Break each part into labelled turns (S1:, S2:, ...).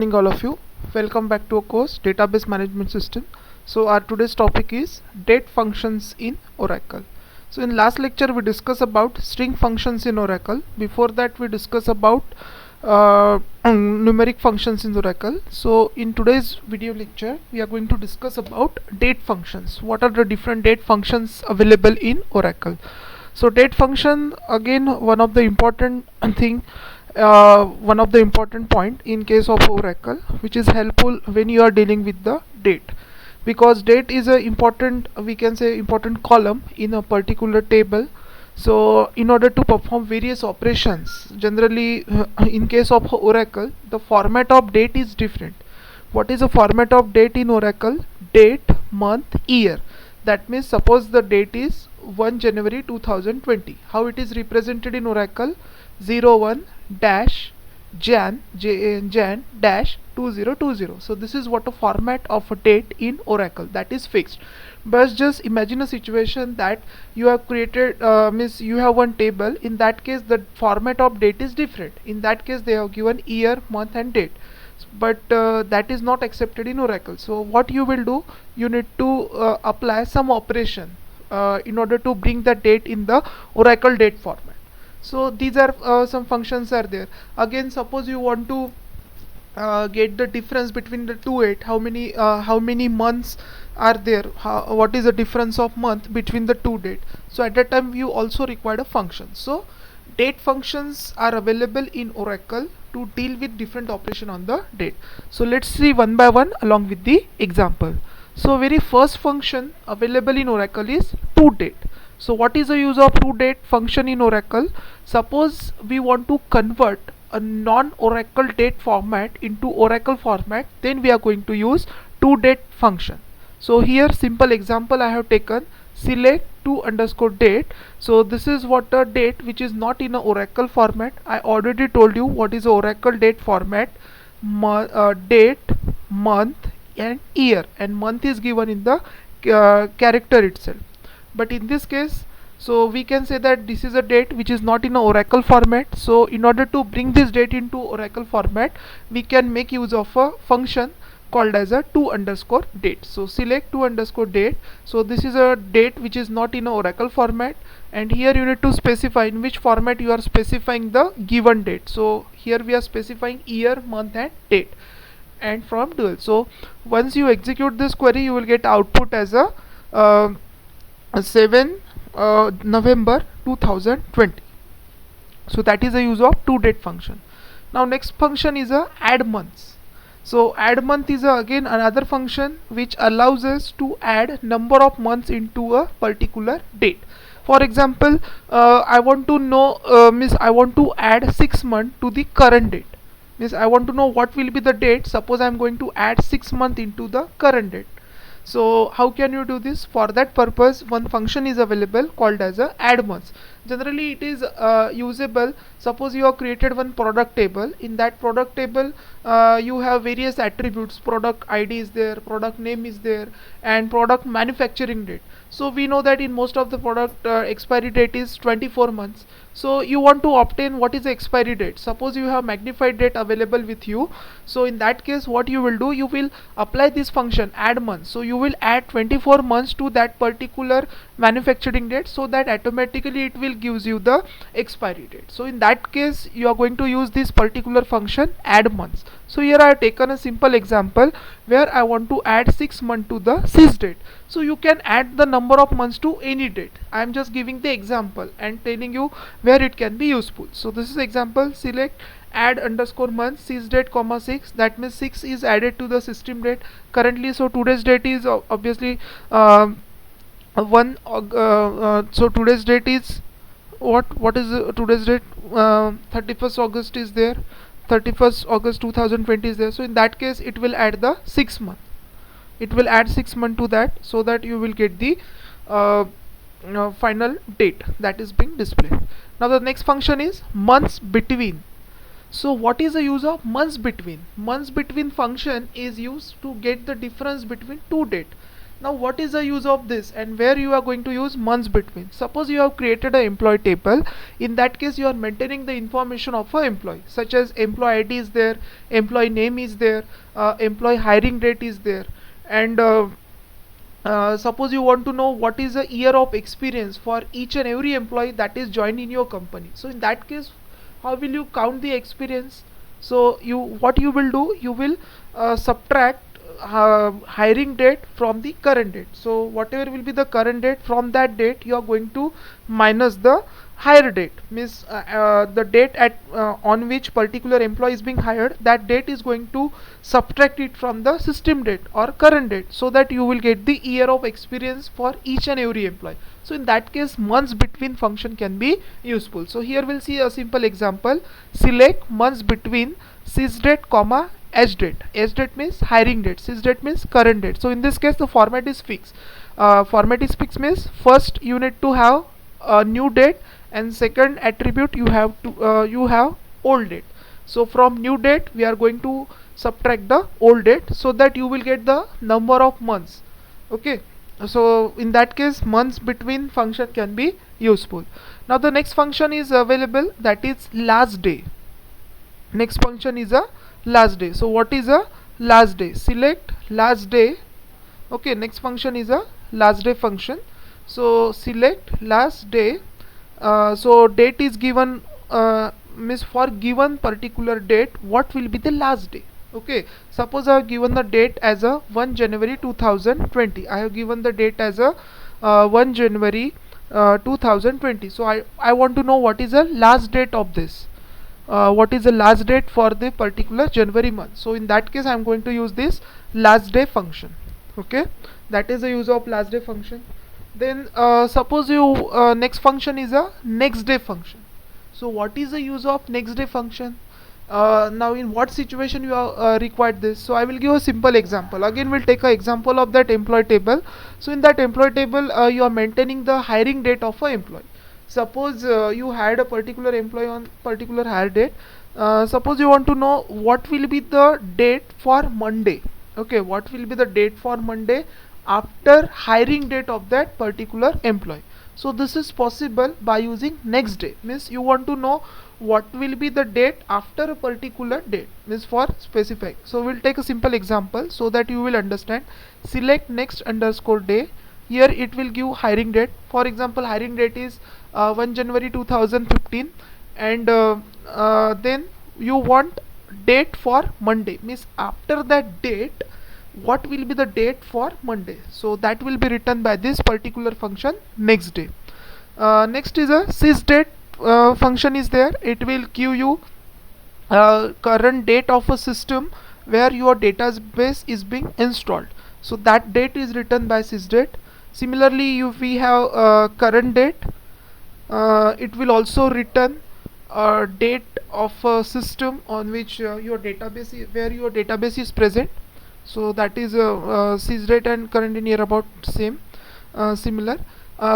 S1: Morning all of you. Welcome back to our course Database Management System. So our today's topic is date functions in Oracle. So in last lecture we discussed about string functions in Oracle. Before that we discussed about numeric functions in Oracle. So in today's video lecture we are going to discuss about date functions. What are the different date functions available in Oracle? So date function, again, one of the important point in case of Oracle, which is helpful when you are dealing with the date, because date is a important, we can say, important column in a particular table. So in order to perform various operations, generally in case of Oracle, the format of date is different. What is the format of date in Oracle? Date, month, year. That means suppose the date is 1 January 2020. How it is represented in Oracle? 01 dash Jan Jan dash 2020. So this is what a format of a date in Oracle, that is fixed. But just imagine a situation that you have created, means you have one table. In that case the format of date is different. In that case they have given year, month and date, but that is not accepted in Oracle. So what you will do, you need to apply some operation in order to bring the date in the Oracle date format. So these are some functions are there. Again, suppose you want to get the difference between the two date, how many months are there, what is the difference of month between the two date. So at that time you also require a function. So date functions are available in Oracle to deal with different operation on the date. So let's see one by one along with the example. So very first function available in Oracle is toDate. So what is the use of toDate function in Oracle? Suppose we want to convert a non-Oracle date format into Oracle format, then we are going to use toDate function. So here simple example I have taken, select to underscore date. So this is what a date which is not in a Oracle format. I already told you what is a Oracle date format. Date, month and year, and month is given in the character itself. But in this case, so we can say that this is a date which is not in a Oracle format. So in order to bring this date into Oracle format, we can make use of a function called as a to underscore date. So select to underscore date. So this is a date which is not in a Oracle format, and here you need to specify in which format you are specifying the given date. So here we are specifying year, month and date, and from dual. So once you execute this query, you will get output as a 7 November 2020. So that is the use of toDate function. Now next function is a add months. So add month is again another function which allows us to add number of months into a particular date. For example, I want to know, I want to add 6 months to the current date. Means I want to know what will be the date. Suppose I am going to add 6 months into the current date. So how can you do this? For that purpose, one function is available called as a add months. Generally it is usable. Suppose you have created one product table. In that product table you have various attributes. Product ID is there, product name is there, and product manufacturing date. So we know that in most of the product expiry date is 24 months. So you want to obtain what is the expiry date. Suppose you have magnified date available with you. So in that case what you will do, you will apply this function add months. So you will add 24 months to that particular manufacturing date, so that automatically it will gives you the expiry date. So in that case you are going to use this particular function add months. So here I have taken a simple example where I want to add 6 months to the sys date. So you can add the number of months to any date. I am just giving the example and telling you where it can be useful. So this is example, select add underscore month sys date comma 6. That means 6 is added to the system date currently. So today's date is obviously so today's date is what is today's date? 31st August is there, 31st August 2020 is there. So in that case it will add the 6 month. It will add 6 months to that, so that you will get the final date that is being displayed. Now the next function is months between. So what is the use of months between? Months between function is used to get the difference between two dates. Now what is the use of this, and where you are going to use months between? Suppose you have created an employee table. In that case you are maintaining the information of an employee, such as employee ID is there, employee name is there, employee hiring date is there, and suppose you want to know what is the year of experience for each and every employee that is joined in your company. So in that case, how will you count the experience? So what you will do, you will subtract hiring date from the current date. So whatever will be the current date, from that date you are going to minus the hire date, means the date at on which particular employee is being hired, that date is going to subtract it from the system date or current date, so that you will get the year of experience for each and every employee. So in that case, months between function can be useful. So here we'll see a simple example. Select months between sysdate comma sdate. Sdate means hiring date, sysdate means current date. So in this case the format is fixed. Format is fixed means first you need to have a new date, and second attribute you have to you have old date. So from new date we are going to subtract the old date, so that you will get the number of months. Okay, so in that case months between function can be useful. Now the next function is available, that is last day. Next function is a last day. So what is a last day? Select last day. Okay, next function is a last day function. So select last day. So date is given, means for given particular date what will be the last day. Okay, suppose I have given the date as a 1 January 2020. I have given the date as a 1 January 2020. So I want to know what is the last date of this. What is the last date for the particular January month. So in that case I am going to use this last day function. Okay, that is the use of last day function. Then suppose you next function is a next day function. So what is the use of next day function? Now in what situation you are required this? So I will give a simple example. Again we'll take an example of that employee table. So in that employee table you are maintaining the hiring date of an employee. Suppose you hired a particular employee on particular hire date. Suppose you want to know what will be the date for Monday. Okay, what will be the date for Monday after hiring date of that particular employee. So this is possible by using next day, means you want to know what will be the date after a particular date, means for specific. So we'll take a simple example so that you will understand. Select next underscore day. Here it will give hiring date. For example, hiring date is 1 January 2015, and then you want date for Monday, means after that date what will be the date for Monday. So that will be written by this particular function next day. Next is a sysdate function is there. It will give you current date of a system where your database is being installed. So that date is written by sysdate. Similarly, if we have current date, it will also return date of a system on which your database where your database is present. So that is sysdate and current in here about same, similar.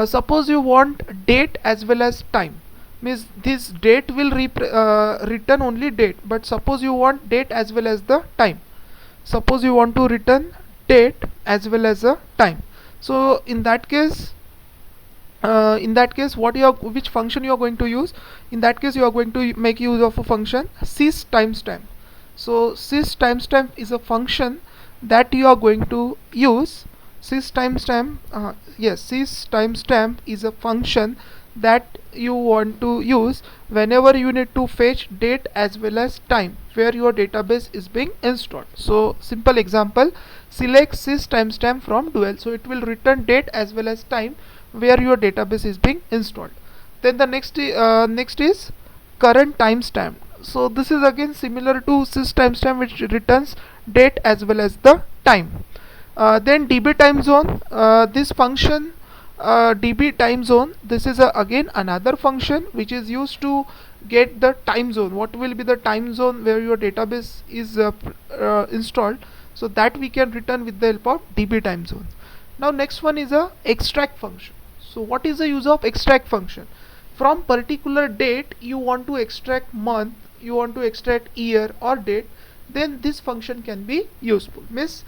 S1: Suppose you want date as well as time, means this date will return only date, but suppose you want date as well as the time. Suppose you want to return date as well as the time. So in that case what you are, which function you are going to use? In that case you are going to make use of a function sys timestamp. So sys timestamp is a function that you are going to use. Sys timestamp, sys timestamp is a function that you want to use whenever you need to fetch date as well as time where your database is being installed. So simple example, select sys timestamp from dual. So it will return date as well as time where your database is being installed. Then the next is current timestamp. So this is again similar to sys timestamp, which returns date as well as the time. Then db time zone, this function db time zone, this is again another function which is used to get the time zone. What will be the time zone where your database is installed? So that we can return with the help of db time zone. Now next one is a extract function. So what is the use of extract function? From particular date you want to extract month, you want to extract year or date, then this function can be useful. Means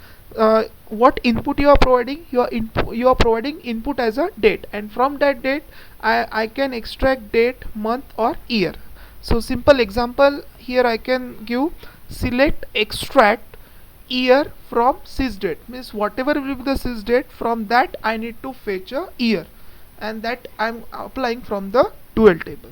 S1: what input you are providing, you are providing input as a date, and from that date I can extract date, month or year. So simple example here I can give: select extract year from sysdate. Means whatever will be the sysdate, from that I need to fetch a year, and that I'm applying from the dual table.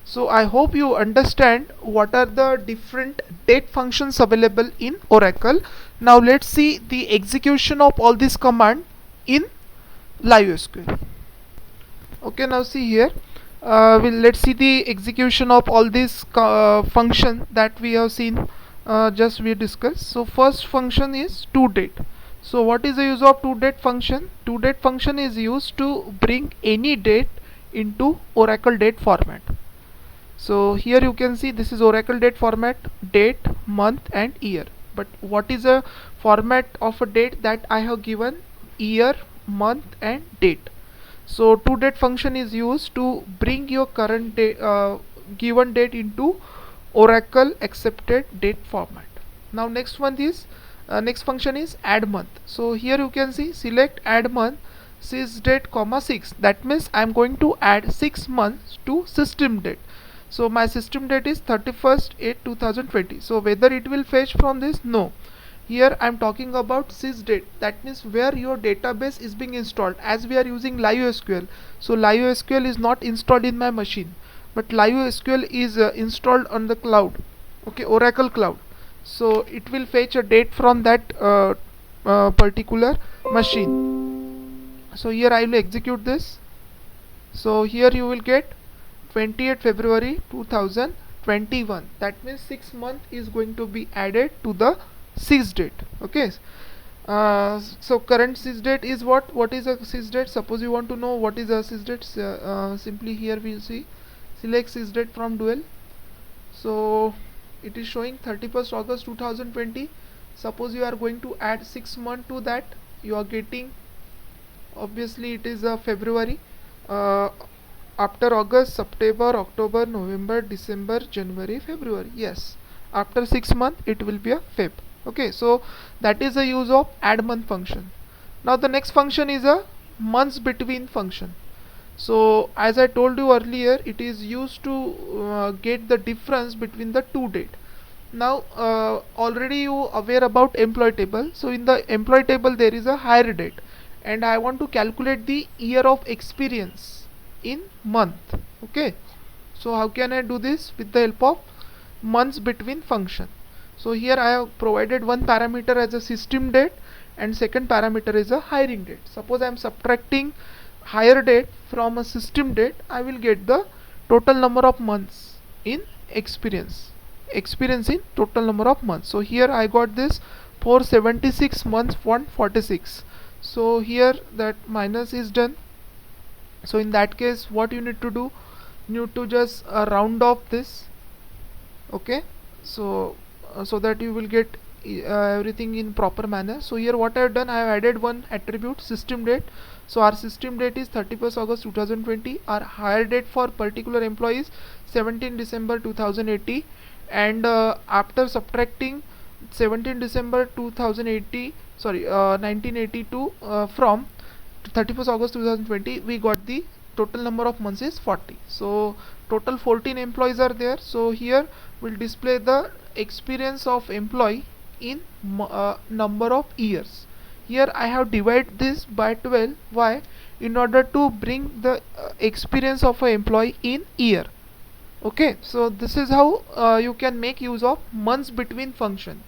S1: So I hope you understand what are the different date functions available in Oracle. Now let's see the execution of all this command in LiveSQL. Okay, now see here, let's see the execution of all this function that we have seen, just we discussed. So first function is toDate. So what is the use of toDate function? toDate function is used to bring any date into Oracle date format. So here you can see this is Oracle date format: date, month and year. But what is a format of a date that I have given? Year, month and date. So toDate function is used to bring your current date, given date into Oracle accepted date format. Now next one is next function is add month. So here you can see, select add month sysdate comma 6. That means I am going to add 6 months to system date. So my system date is 31st/8/2020. So whether it will fetch from this? No. Here I am talking about sysdate. That means where your database is being installed. As we are using LiveSQL, so LiveSQL is not installed in my machine, but LiveSQL is installed on the cloud. Okay, Oracle cloud. So it will fetch a date from that particular machine. So here I will execute this. So here you will get 28th February 2021. That means 6 month is going to be added to the sysdate. Okay, so current sysdate is what is a sysdate? Suppose you want to know what is a sysdate, simply here we will see, select sysdate from dual. So it is showing 31st August 2020. Suppose you are going to add 6 months to that, you are getting, obviously it is a February, after August, September, October, November, December, January, February. Yes, after 6 months it will be a Feb. Okay, so that is the use of add month function. Now the next function is a months between function. So as I told you earlier, it is used to get the difference between the two date. Now already you aware about employee table. So in the employee table there is a hire date, and I want to calculate the year of experience in month. Okay, so how can I do this? With the help of months between function. So here I have provided one parameter as a system date, and second parameter is a hiring date. Suppose I am subtracting hire date from a system date, I will get the total number of months in experience in total number of months. So here I got this 476 months 146. So here that minus is done. So in that case what you need to do, you need to just round off this. Okay, so so that you will get everything in proper manner. So here what I have done, I have added one attribute, system date. So our system date is 31st August 2020. Our hire date for particular employee is 17 December 2080, and after subtracting 17 December 2080, sorry 1982 from 31st August 2020, we got the total number of months is 40. So total 14 employees are there. So here we'll display the experience of employee in number of years. Here I have divided this by 12. Why? In order to bring the experience of an employee in year. Okay, so this is how you can make use of months between function.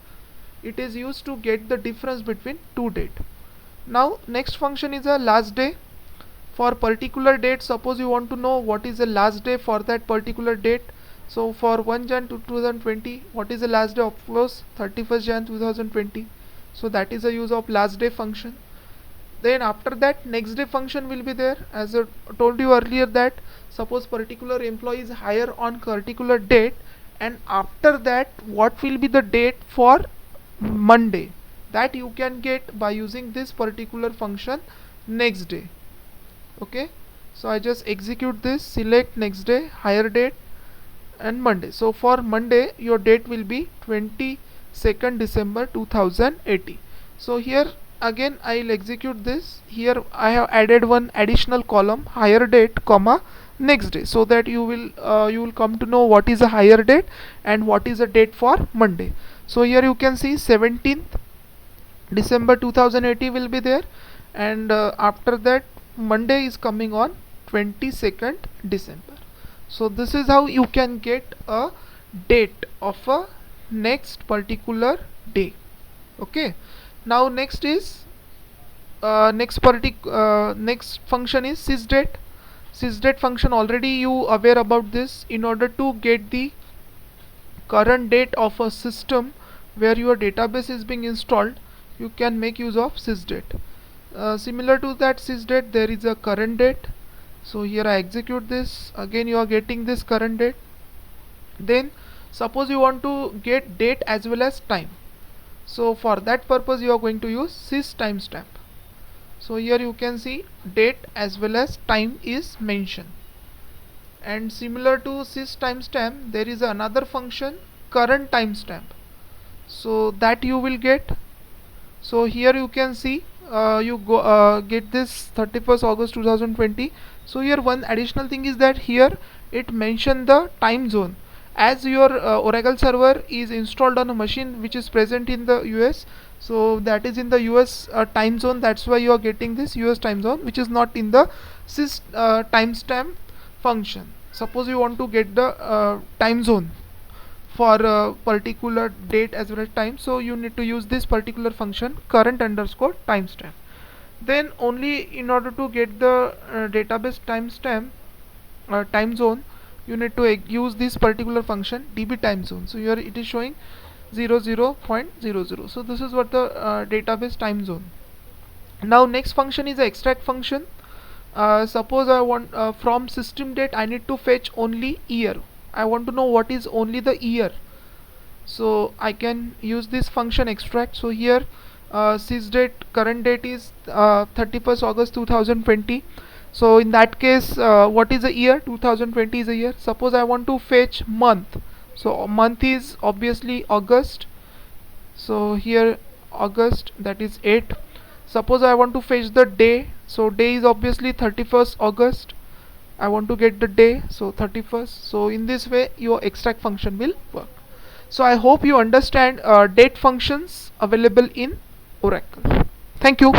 S1: It is used to get the difference between two date. Now next function is a last day. For particular date, suppose you want to know what is the last day for that particular date. So for 1 Jan 2020, what is the last day? Of course 31st Jan 2020. So that is the use of last day function. Then after that next day function will be there. As I told you earlier that suppose particular employee is hired on particular date, and after that what will be the date for Monday, that you can get by using this particular function next day. Okay, so I just execute this, select next day, hire date and Monday. So for Monday your date will be 2nd December 2080. So here again I'll execute this. Here I have added one additional column, higher date comma next day, so that you will come to know what is a higher date and what is a date for Monday. So here you can see 17th December 2080 will be there, and after that Monday is coming on 22nd December. So this is how you can get a date of a next particular day. Okay, now next is next function is sysdate. Sysdate function, already you aware about this. In order to get the current date of a system where your database is being installed, you can make use of sysdate. Similar to that sysdate, there is a current date. So here I execute this. Again you are getting this current date. Then suppose you want to get date as well as time. So for that purpose you are going to use sys timestamp. So here you can see date as well as time is mentioned. And similar to sys timestamp, there is another function, current timestamp. So that you will get. So here you can see you get this 31st August 2020. So here one additional thing is that here it mentioned the time zone. As your Oracle server is installed on a machine which is present in the US, so that is in the US time zone. That's why you are getting this US time zone, which is not in the sys timestamp function. Suppose you want to get the time zone for a particular date as well as time, so you need to use this particular function, current underscore timestamp. Then only in order to get the database timestamp time zone, you need to use this particular function, db time zone. So here it is showing 00.00. So this is what the database time zone. Now next function is the extract function. Suppose I want from system date I need to fetch only year. I want to know what is only the year, so I can use this function extract. So here sysdate current date is 31st August 2020. So in that case what is the year? 2020 is a year. Suppose I want to fetch month, so month is obviously August. So here August, that is 8. Suppose I want to fetch the day, so day is obviously 31st August. I want to get the day, so 31st. So in this way your extract function will work. So I hope you understand date functions available in Oracle. Thank you.